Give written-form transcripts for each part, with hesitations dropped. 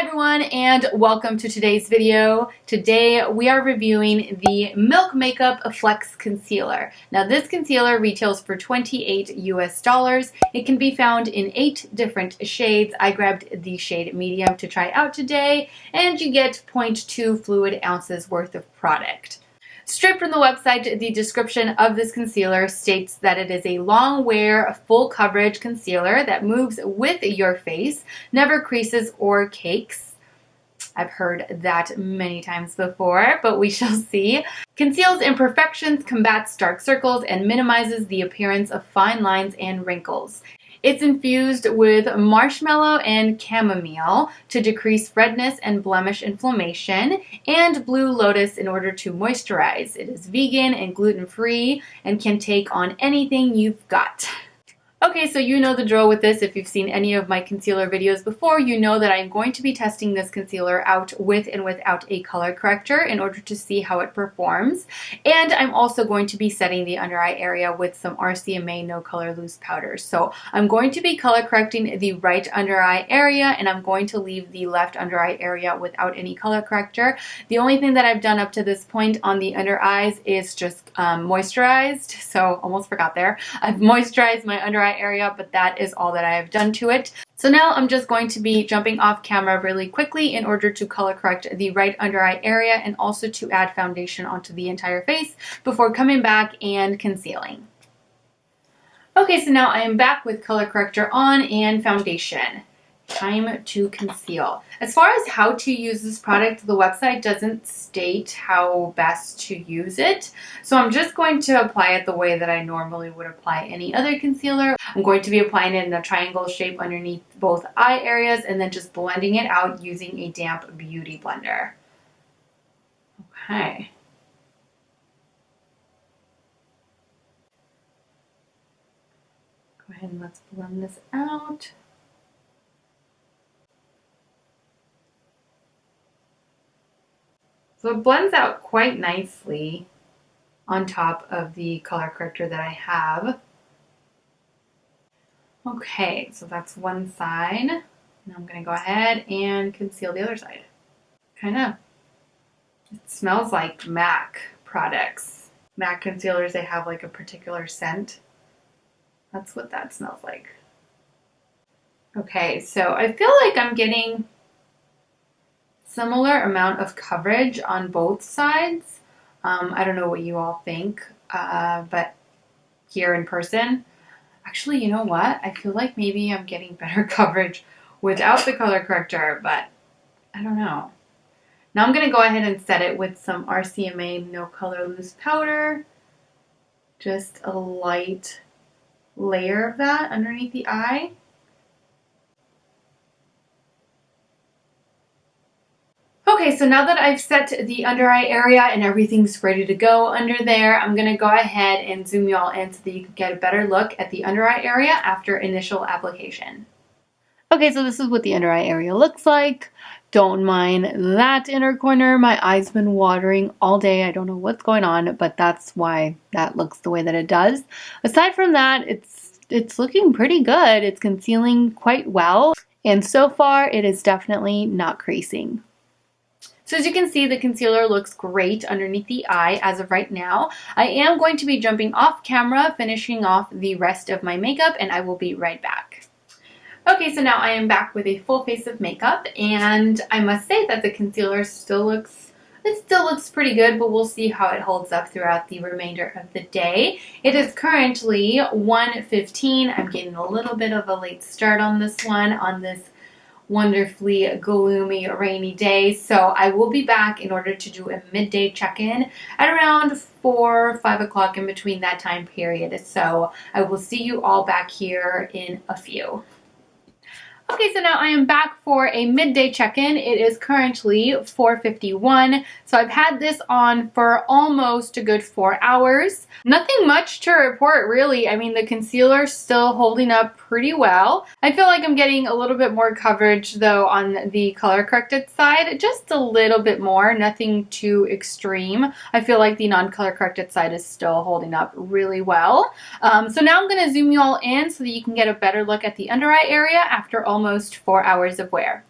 everyone, and welcome to today's video. Today we are reviewing the Milk Makeup Flex Concealer. Now this concealer retails for $28 US. It can be found in 8 different shades. I grabbed the shade medium to try out today, and you get 0.2 fluid ounces worth of product. Straight from the website, the description of this concealer states that it is a long wear, full coverage concealer that moves with your face, never creases or cakes. I've heard that many times before, but we shall see. Conceals imperfections, combats dark circles, and minimizes the appearance of fine lines and wrinkles. It's infused with marshmallow and chamomile to decrease redness and blemish inflammation, and blue lotus in order to moisturize. It is vegan and gluten-free and can take on anything you've got. Okay, so you know the drill with this. If you've seen any of my concealer videos before, you know that I'm going to be testing this concealer out with and without a color corrector in order to see how it performs. And I'm also going to be setting the under eye area with some RCMA No Color Loose Powder. So I'm going to be color correcting the right under eye area, and I'm going to leave the left under eye area without any color corrector. The only thing that I've done up to this point on the under eyes is just moisturized. So almost forgot there. I've moisturized my under eye area, but that is all that I have done to it. So now I'm just going to be jumping off camera really quickly in order to color correct the right under eye area and also to add foundation onto the entire face before coming back and concealing. Okay, so now I am back with color corrector on and foundation. Time to conceal. As far as how to use this product, the website doesn't state how best to use it. So I'm just going to apply it the way that I normally would apply any other concealer. I'm going to be applying it in a triangle shape underneath both eye areas and then just blending it out using a damp beauty blender. Okay. Go ahead and let's blend this out. So it blends out quite nicely on top of the color corrector that I have. Okay, so that's one side. Now I'm going to go ahead and conceal the other side. It smells like MAC products. MAC concealers, they have like a particular scent. That's what that smells like. Okay, so I feel like I'm getting similar amount of coverage on both sides. I don't know what you all think, but here in person, actually, you know what? I feel like maybe I'm getting better coverage without the color corrector, but I don't know. Now I'm going to go ahead and set it with some RCMA No Color Loose Powder. Just a light layer of that underneath the eye. Okay, so now that I've set the under eye area and everything's ready to go under there, I'm going to go ahead and zoom you all in so that you can get a better look at the under eye area after initial application. Okay, so this is what the under eye area looks like. Don't mind that inner corner. My eye's been watering all day. I don't know what's going on, but that's why that looks the way that it does. Aside from that, it's looking pretty good. It's concealing quite well, and so far it is definitely not creasing. So as you can see, the concealer looks great underneath the eye as of right now. I am going to be jumping off camera, finishing off the rest of my makeup, and I will be right back. Okay, so now I am back with a full face of makeup, and I must say that the concealer still looks pretty good, but we'll see how it holds up throughout the remainder of the day. It is currently 1:15. I'm getting a little bit of a late start on this one, on this wonderfully gloomy, rainy day. So I will be back in order to do a midday check-in at around 4 or 5 o'clock, in between that time period. So I will see you all back here in a few. Okay, so now I am back for a midday check-in. It is currently 4:51, so I've had this on for almost a good 4 hours. Nothing much to report, really. I mean, the concealer's still holding up pretty well. I feel like I'm getting a little bit more coverage, though, on the color-corrected side. Just a little bit more, nothing too extreme. I feel like the non-color-corrected side is still holding up really well. So now I'm going to zoom you all in so that you can get a better look at the under eye area after almost 4 hours of wear.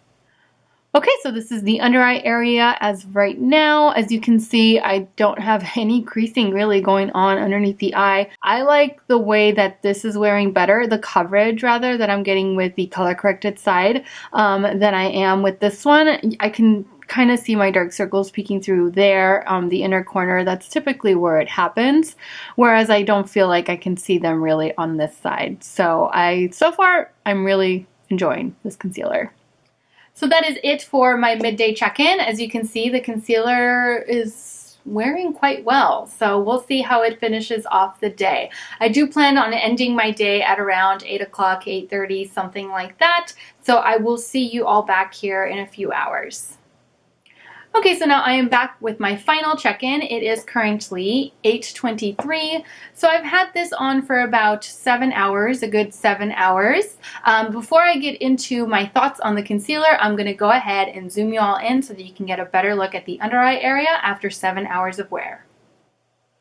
Okay, so this is the under eye area as of right now. As you can see, I don't have any creasing really going on underneath the eye. I like the way that this is wearing better, the coverage rather, that I'm getting with the color corrected side than I am with this one. I can kind of see my dark circles peeking through there, the inner corner. That's typically where it happens, whereas I don't feel like I can see them really on this side. So far, I'm really enjoying this concealer. So that is it for my midday check-in. As you can see, the concealer is wearing quite well. So we'll see how it finishes off the day. I do plan on ending my day at around 8 o'clock, 8:30, something like that. So I will see you all back here in a few hours. Okay, so now I am back with my final check-in. It is currently 8:23. So I've had this on for about 7 hours, a good 7 hours. Before I get into my thoughts on the concealer, I'm going to go ahead and zoom you all in so that you can get a better look at the under eye area after 7 hours of wear.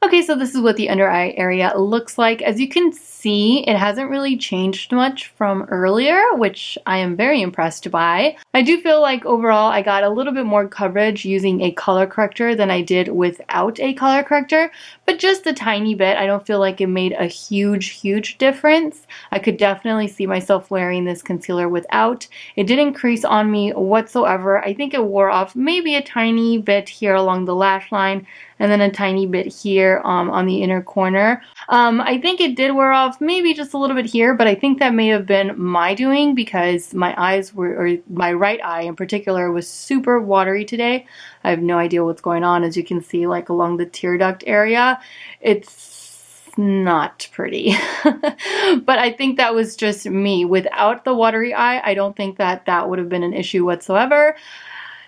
Okay, so this is what the under eye area looks like. As you can see, it hasn't really changed much from earlier, which I am very impressed by. I do feel like overall I got a little bit more coverage using a color corrector than I did without a color corrector, but just a tiny bit. I don't feel like it made a huge difference. I could definitely see myself wearing this concealer without. It didn't crease on me whatsoever. I think it wore off maybe a tiny bit here along the lash line, and then a tiny bit here on the inner corner. I think it did wear off maybe just a little bit here, but I think that may have been my doing because my eyes were, or my right eye in particular, was super watery today. I have no idea what's going on. As you can see, like along the tear duct area, it's not pretty. But I think that was just me. Without the watery eye, I don't think that that would have been an issue whatsoever.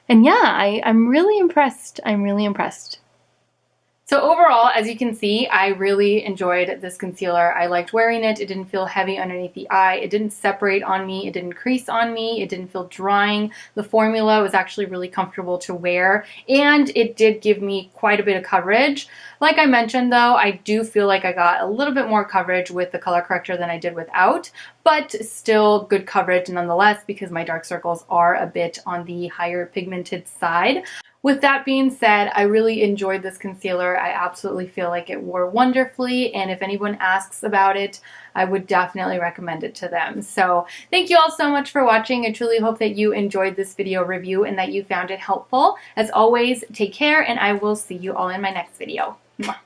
And yeah, I'm really impressed. I'm really impressed. So overall, as you can see, I really enjoyed this concealer. I liked wearing it. It didn't feel heavy underneath the eye. It didn't separate on me. It didn't crease on me. It didn't feel drying. The formula was actually really comfortable to wear, and it did give me quite a bit of coverage. Like I mentioned though, I do feel like I got a little bit more coverage with the color corrector than I did without, but still good coverage nonetheless because my dark circles are a bit on the higher pigmented side. With that being said, I really enjoyed this concealer. I absolutely feel like it wore wonderfully, and if anyone asks about it, I would definitely recommend it to them. So thank you all so much for watching. I truly hope that you enjoyed this video review and that you found it helpful. As always, take care, and I will see you all in my next video. Mwah.